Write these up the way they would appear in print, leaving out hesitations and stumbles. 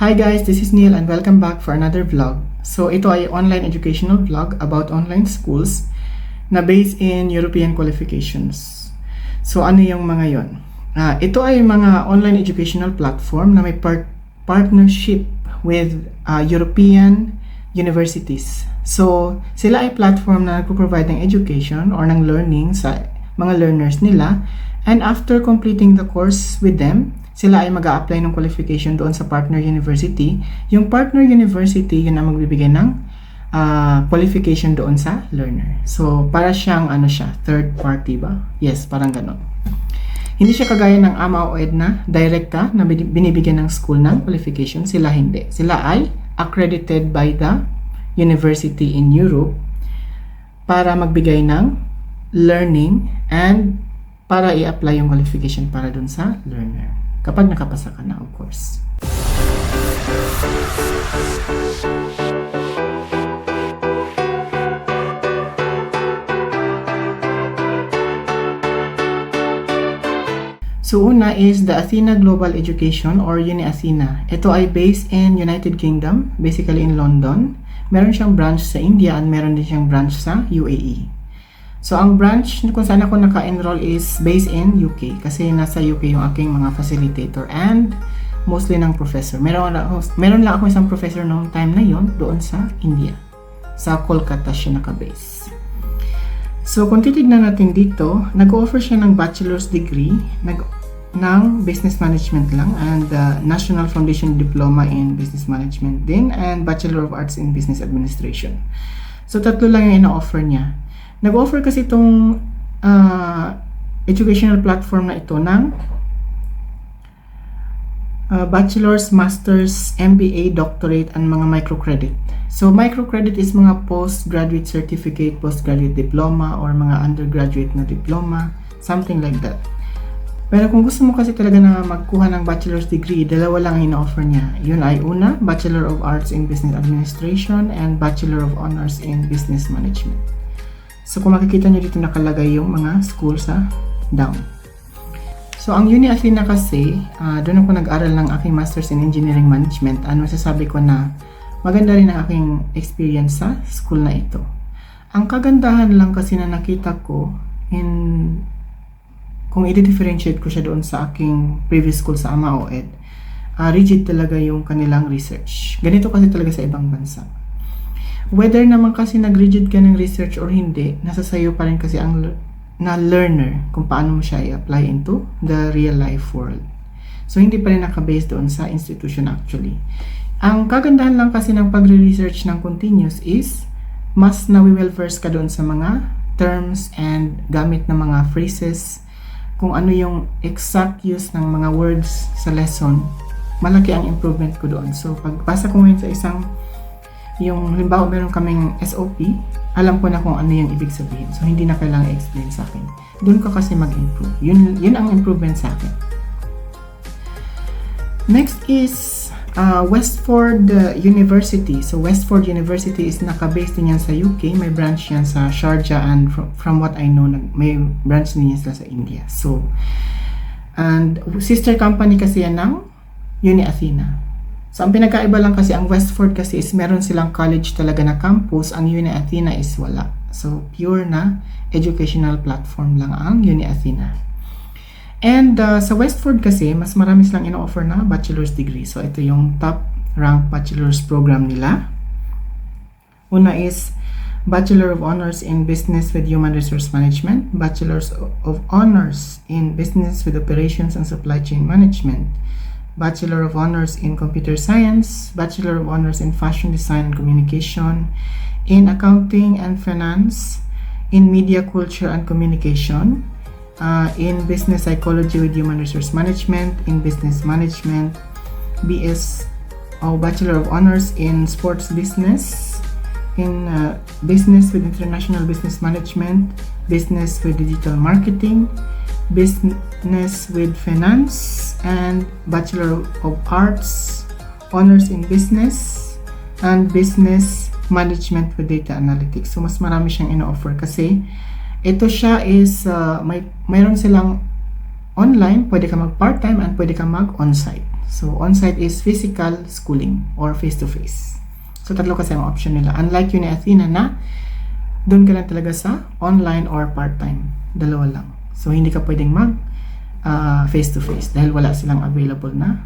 Hi guys, this is Neil and welcome back for another vlog. So ito ay online educational vlog about online schools na based in European qualifications. So ano yung mga yon? Ito ay mga online educational platform na may partnership with European universities. So sila ay platform na nagpo-provide ng education or ng learning sa mga learners nila, and after completing the course with them, sila ay mag-a-apply ng qualification doon sa partner university. Yung partner university, yun ang magbibigay ng qualification doon sa learner. So, para siyang third party ba? Yes, parang ganon. Hindi siya kagaya ng AMA o EDNA, direct ka na binibigyan ng school ng qualification. Sila hindi. Sila ay accredited by the university in Europe para magbigay ng learning and para i-apply yung qualification para doon sa learner. Kapag nakapasa ka na, of course. So una is the Athena Global Education or Uni-Athena. Ito ay based in United Kingdom, basically in London. Meron siyang branch sa India at meron din siyang branch sa UAE. So, ang branch kung saan ako naka-enroll is based in UK kasi nasa UK yung aking mga facilitator and mostly ng professor. Meron lang ako isang professor noong time na yon doon sa India. Sa Kolkata siya naka-base. So, kung titignan natin dito, nag-offer siya ng bachelor's degree ng business management lang and National Foundation Diploma in Business Management din and Bachelor of Arts in Business Administration. So, tatlo lang yung ina-offer niya. Nag-offer kasi itong educational platform na ito ng bachelor's, master's, MBA, doctorate, and mga microcredit. So, microcredit is mga postgraduate certificate, postgraduate diploma, or mga undergraduate na diploma, something like that. Pero kung gusto mo kasi talaga na magkuha ng bachelor's degree, dalawa lang ang ina-offer niya. Yun ay una, Bachelor of Arts in Business Administration and Bachelor of Honors in Business Management. So, kung makikita nyo dito nakalagay yung mga school sa down. So, ang Uni-Athena kasi, doon ako nag-aral ng aking Masters in Engineering Management. Masasabi ko na maganda rin ang aking experience sa school na ito. Ang kagandahan lang kasi na nakita ko, kung i-differentiate ko siya doon sa aking previous school sa AMA o ED, rigid talaga yung kanilang research. Ganito kasi talaga sa ibang bansa. Whether naman kasi nag-rigid ka ng research or hindi, nasa sayo pa rin kasi ang learner kung paano mo siya i-apply into the real life world. So, hindi pa rin naka-base doon sa institution actually. Ang kagandahan lang kasi ng pagre-research ng continuous is mas na-well-versed ka doon sa mga terms and gamit ng mga phrases, kung ano yung exact use ng mga words sa lesson. Malaki ang improvement ko doon. So, pagpasa ko ngayon sa yung halimbawa meron kaming SOP, alam ko na kung ano yung ibig sabihin. So, hindi na kailangan explain sa akin. Doon ko kasi mag-improve. Yun ang improvement sa akin. Next is Westford University. So, Westford University is naka-based din yan sa UK. May branch yan sa Sharjah and from what I know, may branch din yan sila sa India. So, and sister company kasi yan ng Uni-Athena. So, ang pinagkaiba lang kasi ang Westford kasi is meron silang college talaga na campus, ang Uni-Athena is wala. So, pure na educational platform lang ang Uni-Athena. And sa Westford kasi, mas marami silang ino-offer na bachelor's degree. So, ito yung top rank bachelor's program nila. Una is Bachelor of Honors in Business with Human Resource Management, Bachelor of Honors in Business with Operations and Supply Chain Management, Bachelor of Honors in Computer Science, Bachelor of Honors in Fashion Design and Communication, in Accounting and Finance, in Media Culture and Communication, in Business Psychology with Human Resource Management, in Business Management, Bachelor of Honors in Sports Business, in Business with International Business Management, Business with Digital Marketing, Business with Finance, and Bachelor of Arts, Honors in Business, and Business Management with Data Analytics. So, mas marami siyang ino-offer kasi ito siya is, mayroon silang online, pwede ka mag part-time and pwede ka mag on-site. So, on-site is physical schooling or face-to-face. So, tatlo kasi ang option nila. Unlike yun ni Athena na doon ka lang talaga sa online or part-time. Dalawa lang. So, hindi ka pwedeng mag face-to-face dahil wala silang available na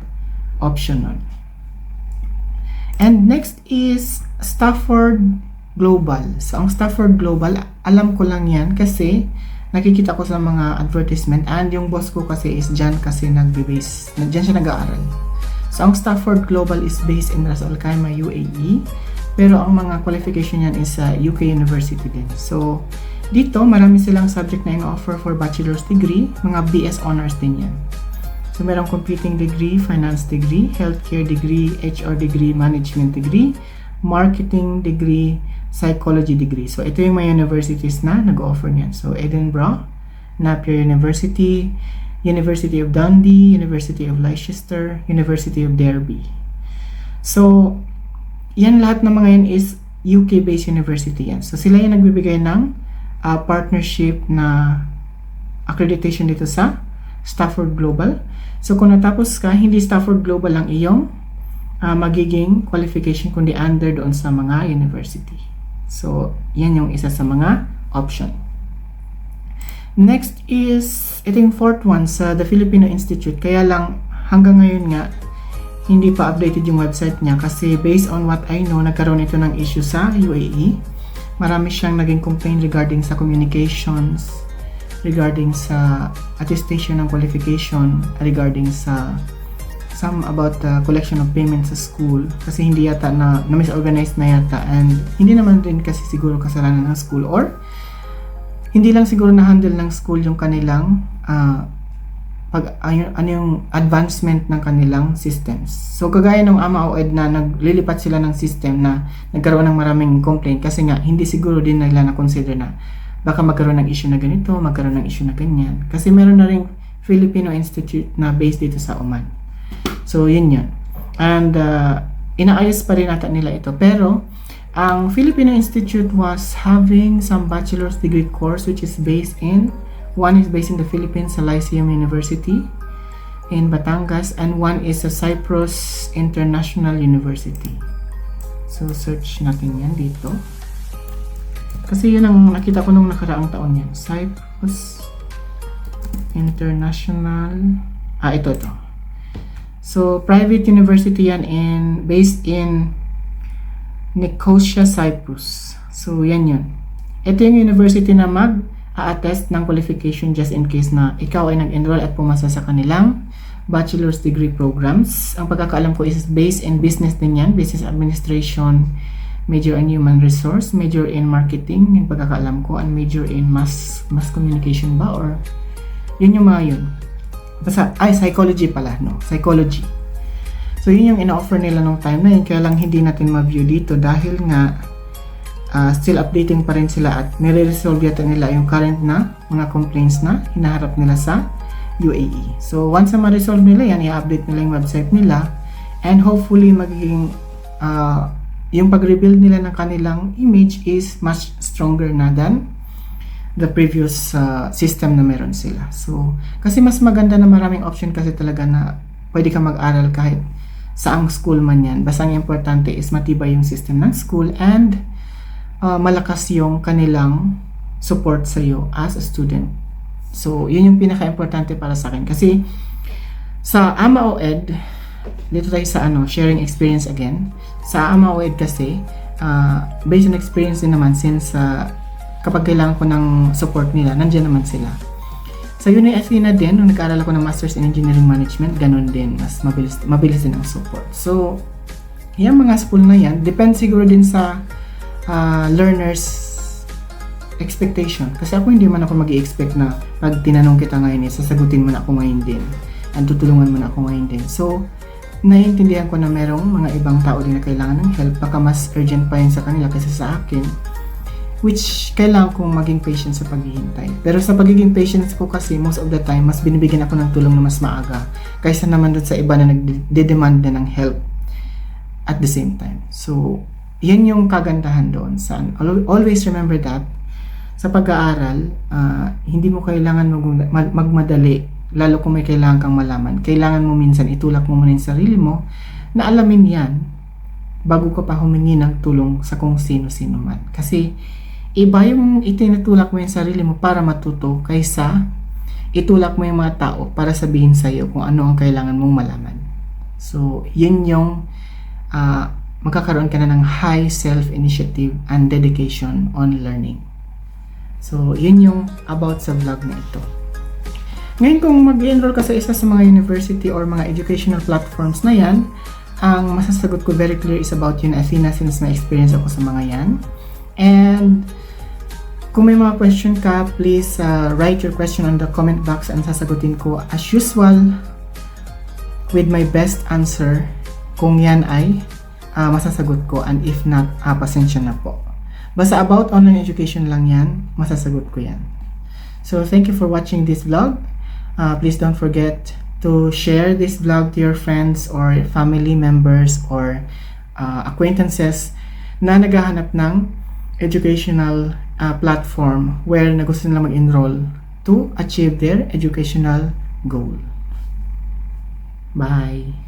option nun. And next is Stafford Global. So, ang Stafford Global, alam ko lang yan kasi nakikita ko sa mga advertisement and yung boss ko kasi is dyan kasi nagbe-base, dyan siya nag-aaral. So, ang Stafford Global is based in Ras Al Khaimah, UAE, pero ang mga qualification yan is sa UK University din. So, dito, marami silang subject na in-offer for bachelor's degree, mga BS honors din yan. So, merong computing degree, finance degree, healthcare degree, HR degree, management degree, marketing degree, psychology degree. So, ito yung mga universities na nag-offer niyan. So, Edinburgh, Napier University, University of Dundee, University of Leicester, University of Derby. So, yan lahat ng mga yan is UK-based university yan. So, sila yung nagbibigay ng partnership na accreditation dito sa Stafford Global. So, kung natapos ka, hindi Stafford Global lang iyong magiging qualification kundi under doon sa mga university. So, yan yung isa sa mga option. Next is, ito yung fourth one sa The Filipino Institute. Kaya lang, hanggang ngayon nga, hindi pa updated yung website niya kasi based on what I know, nagkaroon ito ng issue sa UAE. Marami siyang naging complaint regarding sa communications, regarding sa attestation ng qualification, regarding sa some about the collection of payments sa school kasi hindi yata na misorganized na yata and hindi naman din kasi siguro kasalanan ng school or hindi lang siguro na-handle ng school yung kanilang ano yung advancement ng kanilang systems. So kagaya ng AMA-OED na naglilipat sila ng system na nagkaroon ng maraming complaint kasi nga hindi siguro din nila na-consider na baka magkaroon ng issue na ganito, magkaroon ng issue na ganyan. Kasi meron na ring Filipino Institute na based dito sa Oman. So, yun yun. And, inaayos pa rin ata nila ito. Pero, ang Filipino Institute was having some bachelor's degree course which is based in, one is based in the Philippines sa Lyceum University in Batangas and one is sa Cyprus International University. So, search natin yan dito. Kasi yun ang nakita ko nung nakaraang taon yan. Cyprus International, ito. So, private university yan based in Nicosia, Cyprus. So, yan yun. Ito yung university na mag-a-attest ng qualification just in case na ikaw ay nag-enroll at pumasa sa kanilang bachelor's degree programs. Ang pagkakaalam ko is based in business din yan, business administration, major in human resource, major in marketing, yung pagkakaalam ko, and major in mass communication ba? Or, yun yung mga yun. Basta, psychology pala, no? Psychology. So, yun yung ina-offer nila nung time na yun. Kaya lang hindi natin ma-view dito dahil nga still updating pa rin sila at nire-resolve yata nila yung current na mga complaints na hinaharap nila sa UAE. So, once na ma-resolve nila yan, i-update nila yung website nila and hopefully magiging yung pag-rebuild nila ng kanilang image is much stronger na than the previous system na meron sila. So, kasi mas maganda na maraming option kasi talaga na pwede ka mag-aral kahit saang school man yan. Basta ang importante is matibay yung system ng school and malakas yung kanilang support sa iyo as a student. So, yun yung pinaka-importante para sa akin. Kasi sa AMA-OED, dito tayo sa sharing experience again. Sa AMA-OED kasi, based on experience din naman since kapag kailangan ko ng support nila, nandiyan naman sila. Sa Athena din, nung nag-aaral ako ng Masters in Engineering Management, ganun din, mas mabilis din ang support. So, yung mga school na yan, depende siguro din sa learners expectation. Kasi ako hindi man ako mag-i-expect na pag tinanong kita ngayon, sasagutin mo na ako ngayon din. At tutulungan mo na ako ngayon din. So, naiintindihan ko na merong mga ibang tao din na kailangan ng help. Baka mas urgent pa yun sa kanila kaysa sa akin. Which, kailangan kong maging patient sa paghihintay. Pero sa pagiging patient ko kasi, most of the time, mas binibigyan ako ng tulong na mas maaga. Kaysa naman doon sa iba na nagde-demand na ng help at the same time. So, yan yung kagandahan doon. Always remember that, sa pag-aaral, hindi mo kailangan magmadali lalo kung may kailangan kang malaman, kailangan mo minsan itulak mo muna yung sarili mo na alamin yan bago ka pa humingi ng tulong sa kung sino-sino man. Kasi iba yung itinutulak mo yung sarili mo para matuto kaysa itulak mo yung mga tao para sabihin sa'yo kung ano ang kailangan mong malaman. So, yun yung magkakaroon ka na ng high self-initiative and dedication on learning. So, yun yung about sa vlog na ito. Ngayon, kung mag-enroll ka sa isa sa mga university or mga educational platforms na yan, ang masasagot ko very clear is about yun, Athena, since na-experience ako sa mga yan. And kung may mga question ka, please write your question on the comment box and sasagutin ko as usual with my best answer kung yan ay masasagot ko, and if not, pasensya na po. Basta about online education lang yan, masasagot ko yan. So thank you for watching this vlog. Please don't forget to share this vlog to your friends or family members or acquaintances na naghahanap ng educational platform where na gusto nila mag-enroll to achieve their educational goal. Bye!